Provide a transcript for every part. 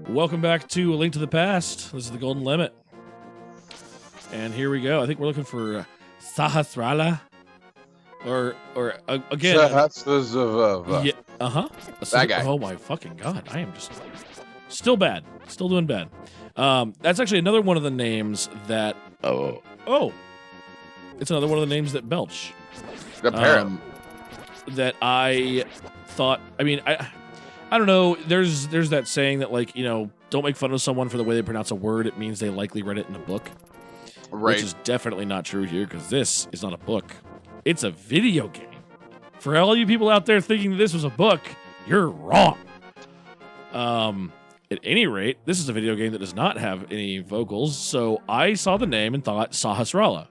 Welcome back to A Link to the Past. This is the Golden Limit. And here we go. I think we're looking for Sahasrara. Or again. Sahasrara. Yeah, uh-huh. That guy. Oh my fucking God. I am just still bad. Still doing bad. That's actually another one of the names that Oh. It's another one of the names that belch. The parrot. That I thought, I mean, I don't know. There's that saying that, like, you know, don't make fun of someone for the way they pronounce a word. It means they likely read it in a book. Right. Which is definitely not true here, because this is not a book. It's a video game. For all you people out there thinking this was a book, you're wrong. At any rate, this is a video game that does not have any vocals, so I saw the name and thought Sahasrara.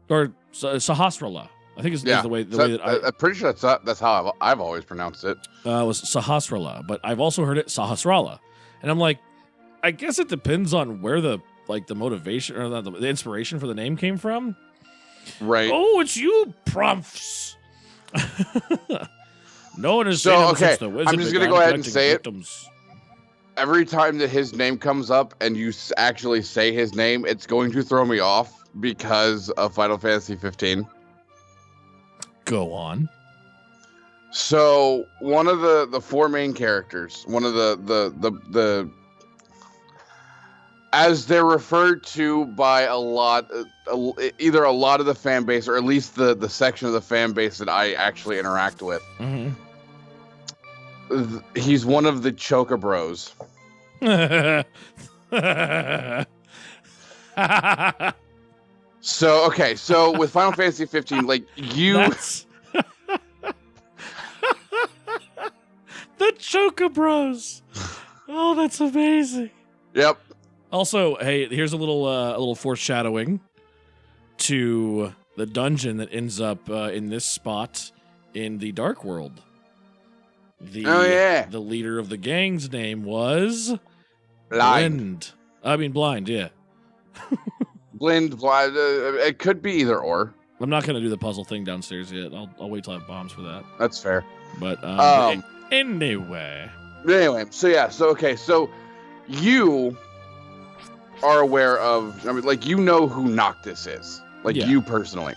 Or Sahasrara. I think is the way that I'm pretty sure that's how I've always pronounced it. Was Sahasrara, but I've also heard it Sahasrara. And I'm like, I guess it depends on where the motivation or the inspiration for the name came from. Right. Oh, it's you, Prumphs. No one is so okay. I'm just gonna go ahead and say victims. It. Every time that his name comes up and you actually say his name, it's going to throw me off because of Final Fantasy 15. Go on. So one of the four main characters, one of the as they're referred to by either a lot of the fan base or at least the section of the fan base that I actually interact with. Mm-hmm. He's one of the Choka Bros. So with Final Fantasy 15, like the Choka Bros. Oh, that's amazing. Yep. Also, hey, here's a little foreshadowing to the dungeon that ends up in this spot in the Dark World. The leader of the gang's name was Blind. Blind, yeah. Blind. It could be either or. I'm not gonna do the puzzle thing downstairs yet. I'll wait till I have bombs for that. That's fair. But anyway. So you are aware of, you know who Noctis is, you personally.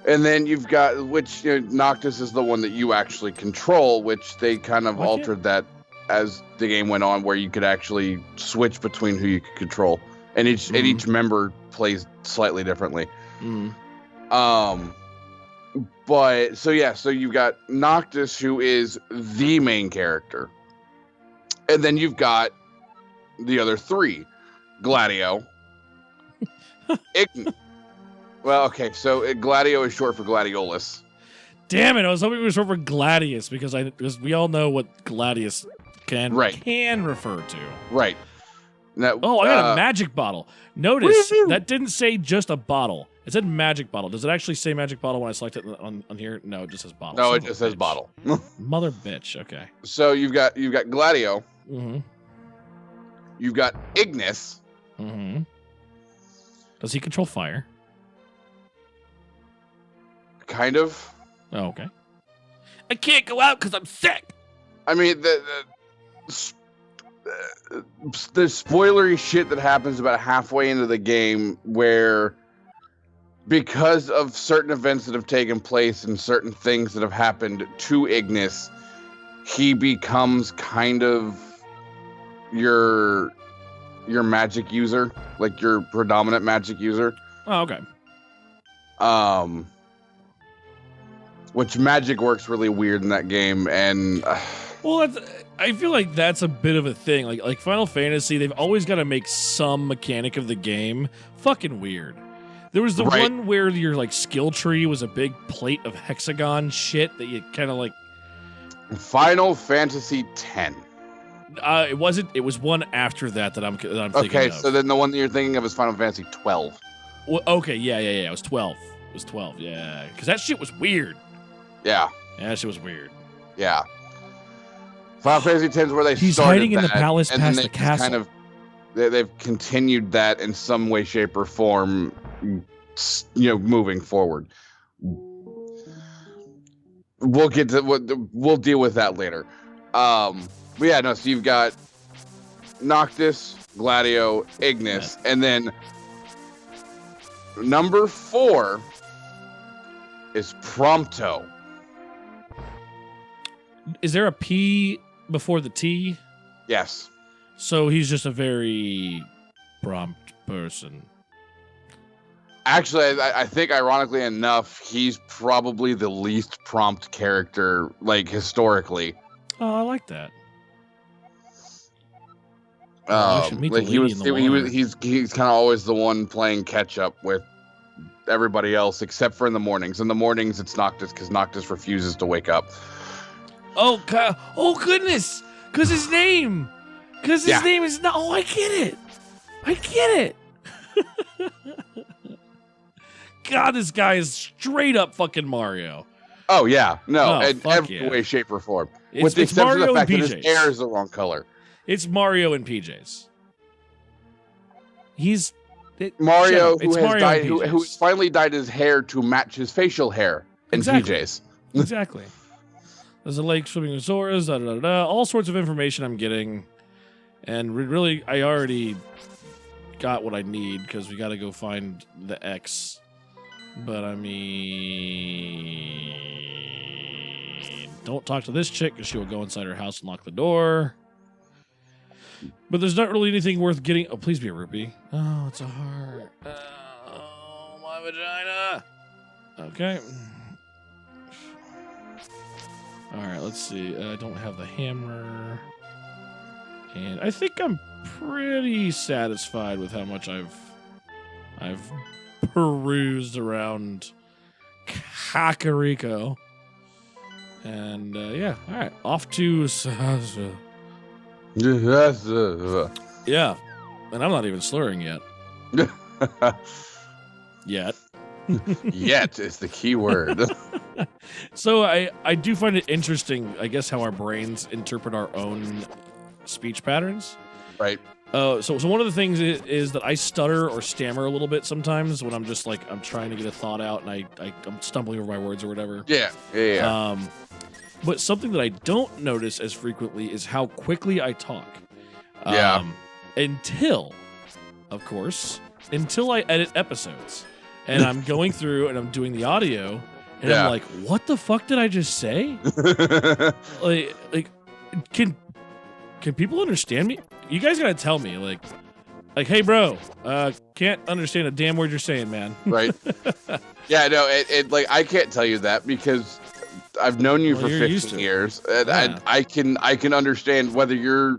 And then you've got, Noctis is the one that you actually control, which they kind of altered that as the game went on, where you could actually switch between who you could control. And each member plays slightly differently. Mm. So you've got Noctis, who is the main character. And then you've got the other three. Gladio. So Gladio is short for Gladiolus. Damn it, I was hoping it was short for Gladius, because we all know what Gladius can refer to. Right. Now, I got a magic bottle. Notice that didn't say just a bottle. It said magic bottle. Does it actually say magic bottle when I select it on here? No, it just says bottle. No, it just says bottle. Mother bitch. Okay. So you've got Gladio. Mm-hmm. You've got Ignis. Mm-hmm. Does he control fire? Kind of. Oh, okay. I can't go out because I'm sick. I mean, the spoilery shit that happens about halfway into the game, where because of certain events that have taken place and certain things that have happened to Ignis, he becomes kind of your magic user, like your predominant magic user. Oh, okay. Which magic works really weird in that game, and well, I feel like that's a bit of a thing. Like Final Fantasy, they've always got to make some mechanic of the game fucking weird. There was the one where your skill tree was a big plate of hexagon shit that you kind of Final Fantasy X. It wasn't. It was one after that I'm thinking of. Okay, so then the one that you're thinking of is Final Fantasy 12. Well, okay, yeah. It was 12. It was 12, yeah. Because that shit was weird. Yeah. Yeah, that shit was weird. Yeah. Final Fantasy X is where they He's started hiding in the palace past the castle. They've continued that in some way, shape, or form, moving forward. we'll get to we'll deal with that later. But yeah, no. So you've got Noctis, Gladio, Ignis, and then number 4 is Prompto. Is there a P before the T? Yes. So he's just a very prompt person. Actually, I think ironically enough, he's probably the least prompt character, like historically. Oh, I like that. Like he's kind of always the one playing catch up with everybody else, except for in the mornings. In the mornings, it's Noctis because Noctis refuses to wake up. Oh God! Oh goodness! Because his name is not. Oh, I get it. God, this guy is straight up fucking Mario. Oh yeah, no, in every way, shape, or form. With the exception of the fact that his hair is the wrong color. It's Mario in PJs. Mario who finally dyed his hair to match his facial hair in PJs. Exactly. There's a lake swimming with Zoras, all sorts of information I'm getting. And really, I already got what I need because we got to go find the X. But I mean, don't talk to this chick because she will go inside her house and lock the door. But there's not really anything worth getting. Oh, please be a rupee. Oh, it's a heart. Oh, my vagina. Okay. All right, let's see. I don't have the hammer. And I think I'm pretty satisfied with how much I've perused around Kakariko. And yeah, all right, off to yeah, and I'm not even slurring yet. Yet. Yet is the key word. So I do find it interesting, I guess, how our brains interpret our own speech patterns. Right. So one of the things is that I stutter or stammer a little bit sometimes when I'm just like I'm trying to get a thought out and I'm stumbling over my words or whatever. Yeah. But something that I don't notice as frequently is how quickly I talk. Until I edit episodes and I'm going through and I'm doing the audio and I'm like, what the fuck did I just say? like, can people understand me? You guys gotta tell me, like, hey, bro, can't understand a damn word you're saying, man. Right. Yeah, no, it like I can't tell you that because I've known you for 15 years, and I can understand whether you're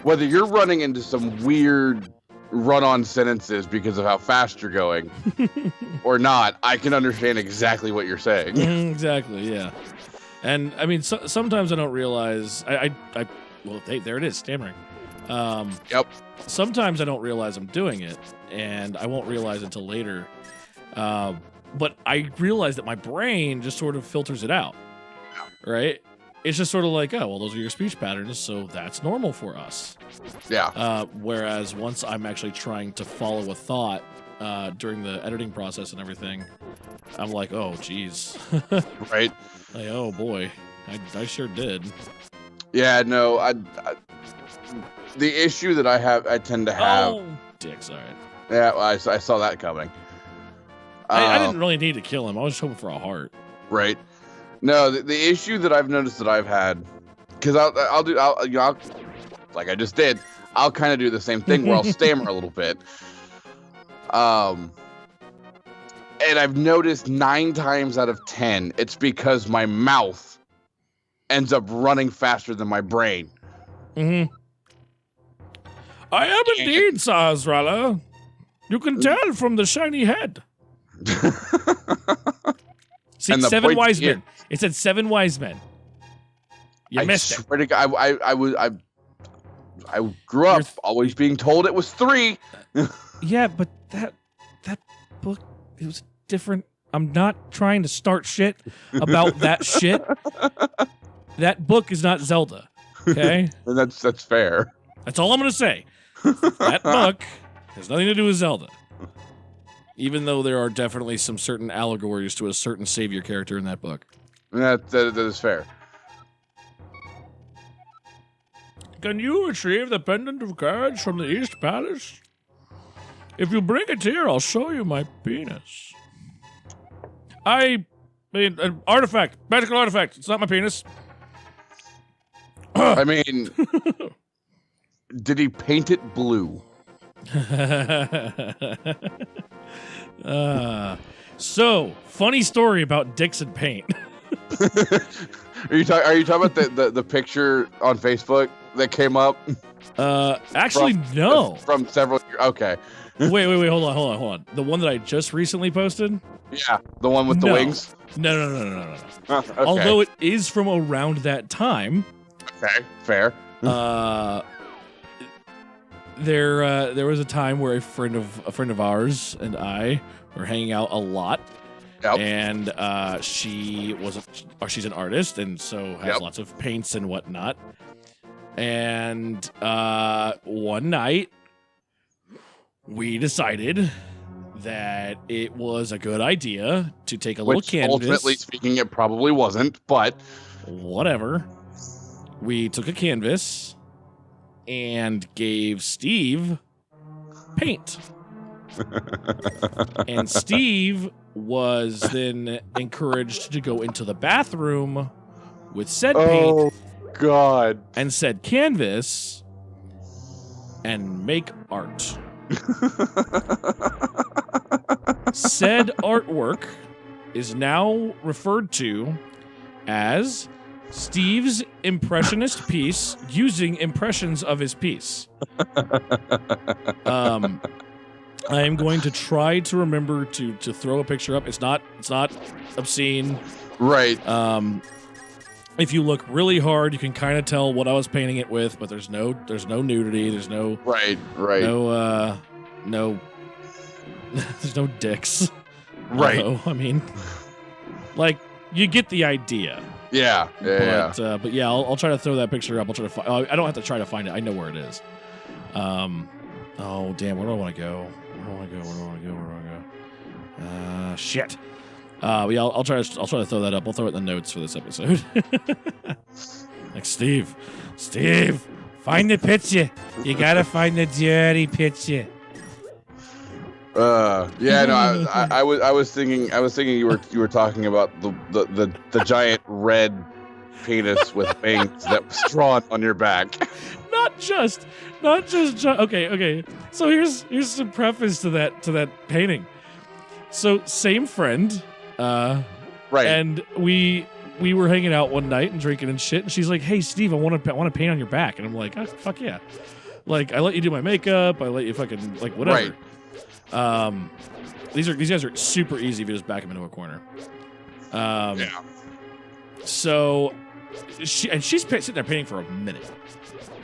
running into some weird run-on sentences because of how fast you're going, or not. I can understand exactly what you're saying. Exactly, yeah. And I mean, sometimes I don't realize well, there it is, stammering. Yep. Sometimes I don't realize I'm doing it, and I won't realize until later. But I realize that my brain just sort of filters it out, right? It's just sort of like, oh, well, those are your speech patterns, so that's normal for us. Yeah. Whereas once I'm actually trying to follow a thought during the editing process and everything, I'm like, oh, geez. Right. Like, oh, boy, I sure did. Yeah, no, the issue that I tend to have. Oh, dicks, all right. Yeah, well, I saw that coming. I didn't really need to kill him. I was just hoping for a heart. Right. No, the issue that I've noticed that I've had, because I'll like I just did, I'll kind of do the same thing where I'll stammer a little bit. And I've noticed 9 times out of 10, it's because my mouth ends up running faster than my brain. Mm-hmm. I am indeed, Sazrala. You can tell from the shiny head. See, 7 wise men. It said 7 wise men. You missed it. To God, I grew up always being told it was 3. Yeah, but that book, it was different. I'm not trying to start shit about that shit. That book is not Zelda. Okay? And that's fair. That's all I'm gonna say. That book has nothing to do with Zelda. Even though there are definitely some certain allegories to a certain savior character in that book. That is fair. Can you retrieve the pendant of cards from the East Palace? If you bring it here, I'll show you my penis. I mean, an artifact, magical artifact. It's not my penis. I mean, did he paint it blue? So, funny story about dicks and paint. Are you talking about the picture on Facebook that came up? Actually, no. From several years. Okay. Wait, hold on. The one that I just recently posted? Yeah, the one with the wings? No. Okay. Although it is from around that time. Okay, fair. There was a time where a friend of ours and I were hanging out a lot. Yep. And she's an artist and so has lots of paints and whatnot. And one night we decided that it was a good idea to take a little canvas. Ultimately speaking, it probably wasn't, but whatever. We took a canvas and gave Steve paint. And Steve was then encouraged to go into the bathroom with said paint. Oh, God. And said canvas and make art. Said artwork is now referred to as Steve's Impressionist piece using impressions of his piece. I am going to try to remember to throw a picture up. It's not obscene. Right. If you look really hard, you can kind of tell what I was painting it with, but there's no nudity, there's no right. No there's no dicks. Right. I mean, like, you get the idea. Yeah. But yeah, I'll try to throw that picture up. I'll try to find. I don't have to try to find it. I know where it is. Oh damn, where do I want to go? Where do I go? Shit. Yeah, I'll try to throw that up. I'll throw it in the notes for this episode. Like Steve, find the picture. You gotta find the dirty picture. Yeah, no, I was thinking you were talking about the giant red penis with wings that was drawn on your back. Not just. Okay. So here's some preface to that painting. So same friend, right? And we were hanging out one night and drinking and shit. And she's like, "Hey, Steve, I want to paint on your back." And I'm like, oh, "Fuck yeah!" Like, I let you do my makeup. I let you fucking like whatever. Right. These guys are super easy if you just back them into a corner. Yeah. So she's sitting there painting for a minute.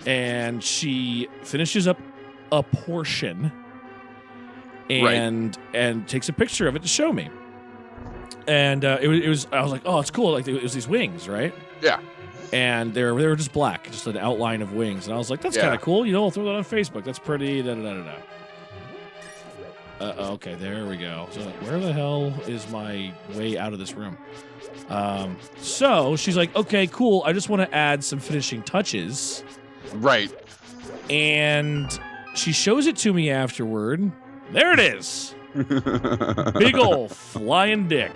And she finishes up a portion and takes a picture of it to show me. And it was I was like, oh, it's cool. Like, it was these wings, right? Yeah. And they were just black, just an outline of wings. And I was like, that's kind of cool. I'll throw that on Facebook. That's pretty. Okay, there we go. So where the hell is my way out of this room? So she's like, okay, cool. I just want to add some finishing touches. Right. And she shows it to me afterward. There it is. Big ol' flying dick.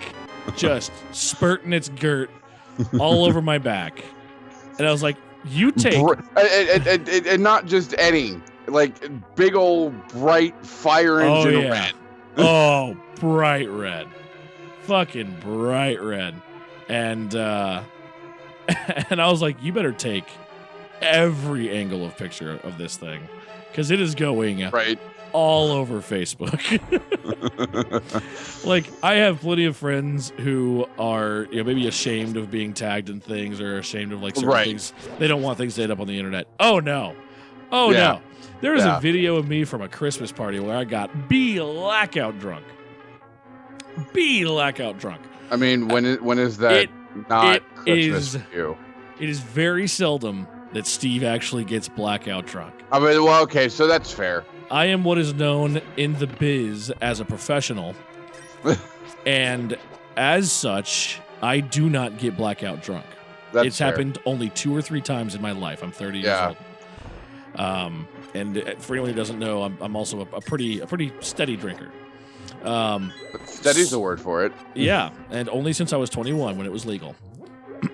Just spurting its girt all over my back. And I was like, you take... And not just any. Like, big old bright fire engine red. Oh, bright red. Fucking bright red. And I was like, you better take every angle of picture of this thing, because it is going all over Facebook. Like, I have plenty of friends who are, maybe ashamed of being tagged in things, or ashamed of like certain things. They don't want things to end up on the internet. Oh no. No. There is a video of me from a Christmas party where I got blackout drunk. I mean, when is that not Christmas for you? It is very seldom that Steve actually gets blackout drunk. I mean, well, okay, so that's fair. I am what is known in the biz as a professional. And as such, I do not get blackout drunk. It's fair. happened only 2 or 3 times in my life. I'm 30 years old. And for anyone who doesn't know, I'm also a pretty steady drinker. Steady's the word for it. Yeah, and only since I was 21 when it was legal.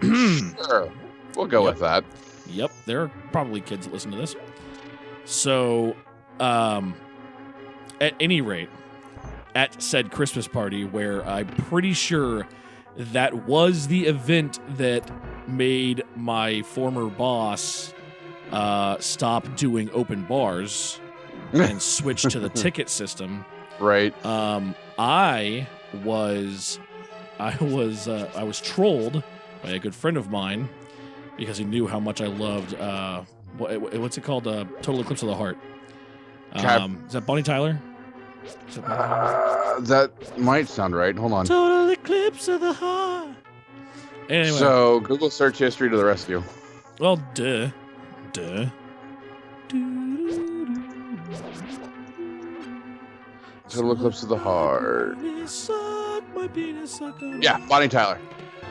Sure. We'll go with that. Yep, there are probably kids that listen to this. So, at any rate, at said Christmas party, where I'm pretty sure that was the event that made my former boss stop doing open bars and switch to the ticket system. Right. I was trolled by a good friend of mine because he knew how much I loved what's it called? Total Eclipse of the Heart. Is that Bonnie Tyler? That might sound right. Hold on. Total Eclipse of the Heart. Anyway. So Google search history to the rescue. Well, duh. Total Eclipse of the Heart. Yeah, Bonnie Tyler.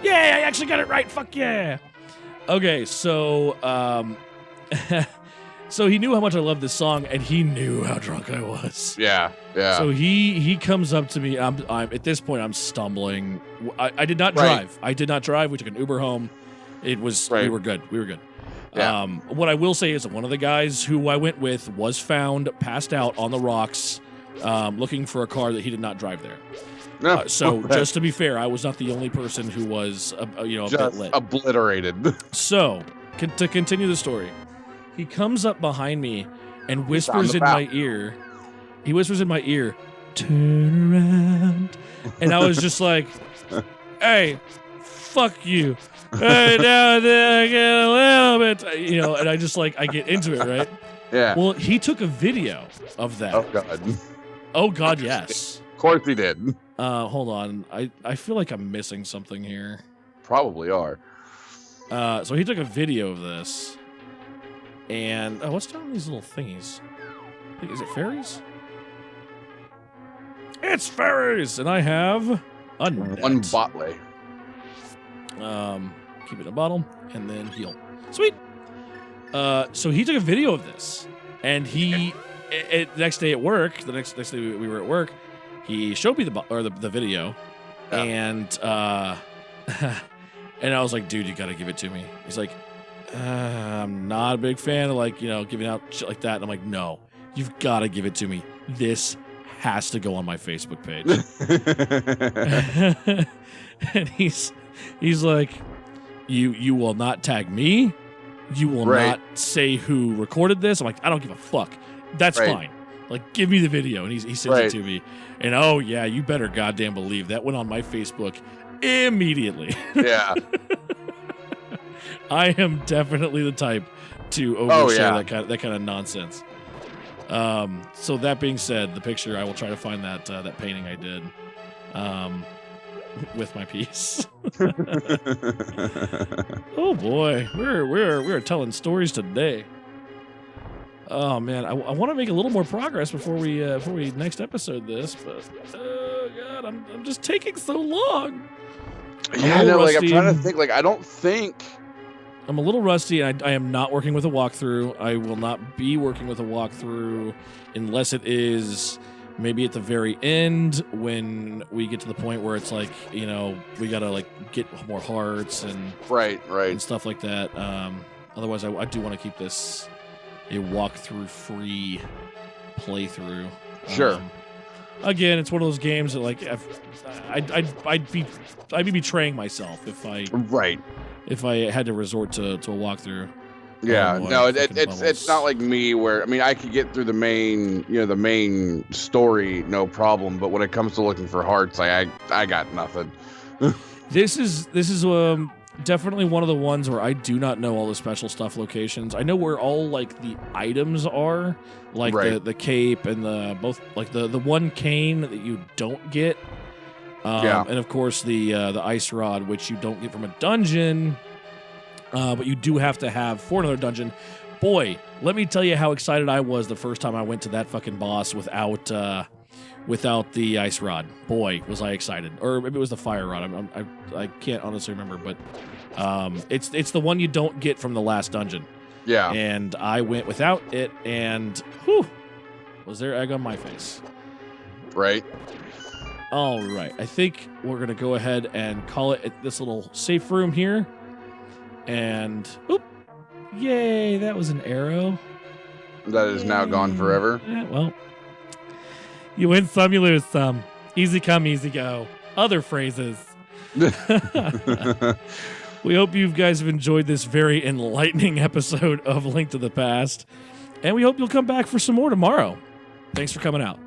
Yeah, I actually got it right. Fuck yeah. Okay, so so he knew how much I loved this song, and he knew how drunk I was. Yeah. So he comes up to me. I'm at this point I'm stumbling. I did not drive. Right. I did not drive. We took an Uber home. It was we were good. Yeah. What I will say is that one of the guys who I went with was found passed out on the rocks, looking for a car that he did not drive there. No. So just to be fair, I was not the only person who was a bit lit. Obliterated. So to continue the story, he comes up behind me and whispers in my ear. He whispers in my ear, "Turn around," and I was just like, "Hey, fuck you." Hey, now then I get a little bit, and I just I get into it, right? Yeah. Well, he took a video of that. Oh God. Oh God, yes. Of course he did. Hold on. I feel like I'm missing something here. Probably are. So he took a video of this, and what's down these little thingies? Is it fairies? It's fairies, and I have a net. One botley. Keep it in a bottle and then heal. Sweet. So he took a video of this, and the next day at work, the next day we were at work, he showed me the video, and and I was like, dude, you gotta give it to me. He's like, I'm not a big fan of giving out shit like that. And I'm like, no, you've got to give it to me. This has to go on my Facebook page. And he's like, you will not tag me. You will not say who recorded this. I'm like, I don't give a fuck. That's fine. Like, give me the video. And he sends it to me. And oh yeah, you better goddamn believe that went on my Facebook immediately. Yeah. I am definitely the type to overshare that kind of nonsense. So that being said, the picture, I will try to find that painting I did with my piece. Oh boy, we're telling stories today. Oh man, I want to make a little more progress before we next episode this, but oh god, I'm just taking so long. Yeah, no, I'm trying to think. I don't think. I'm a little rusty, and I am not working with a walkthrough. I will not be working with a walkthrough unless it is maybe at the very end when we get to the point where it's we gotta get more hearts and and stuff like that. Otherwise, I do want to keep this a walkthrough free playthrough. Sure. Again, it's one of those games that I'd be betraying myself if I had to resort to a walkthrough. Yeah, no, it's not like me where I could get through the main story no problem, but when it comes to looking for hearts, I got nothing. This is definitely one of the ones where I do not know all the special stuff locations. I know where all the items are, the cape and the one cane that you don't get. And of course the ice rod, which you don't get from a dungeon, but you do have to have for another dungeon. Boy, let me tell you how excited I was the first time I went to that fucking boss without without the ice rod. Boy, was I excited. Or maybe it was the fire rod. I can't honestly remember, but it's the one you don't get from the last dungeon. Yeah. And I went without it, and whew, was there egg on my face. Right. All right. I think we're going to go ahead and call it at this little safe room here. And, oop, yay, that was an arrow. That is now gone forever. Yeah, well, you win some, you lose some. Easy come, easy go. Other phrases. We hope you guys have enjoyed this very enlightening episode of Link to the Past. And we hope you'll come back for some more tomorrow. Thanks for coming out.